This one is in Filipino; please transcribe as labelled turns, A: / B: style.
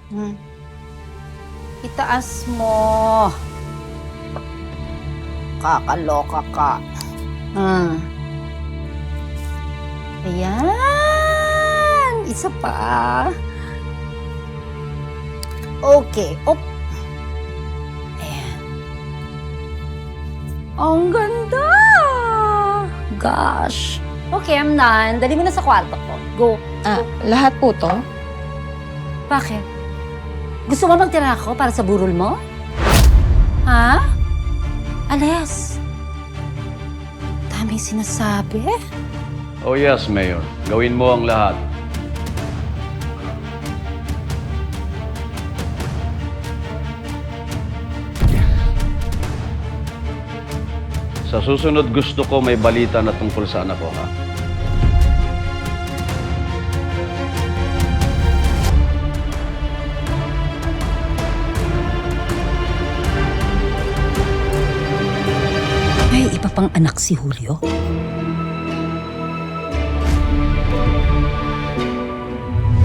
A: Hmm. Itaas mo. Kakaloka ka. Ayan. Isa pa. Okay. Op. Ayan. Ang ganda. Gosh. Okay, I'm done. Dali mo na sa kwarto ko. Go.
B: Lahat po to?
A: Bakit? Gusto mo magtira ako para sa burol mo? Ha? Ales. Daming sinasabi.
C: Oh yes, Mayor. Gawin mo ang lahat. Sa susunod gusto ko may balita na tungkol sa anak ko, ha?
A: May iba pang anak si Julio?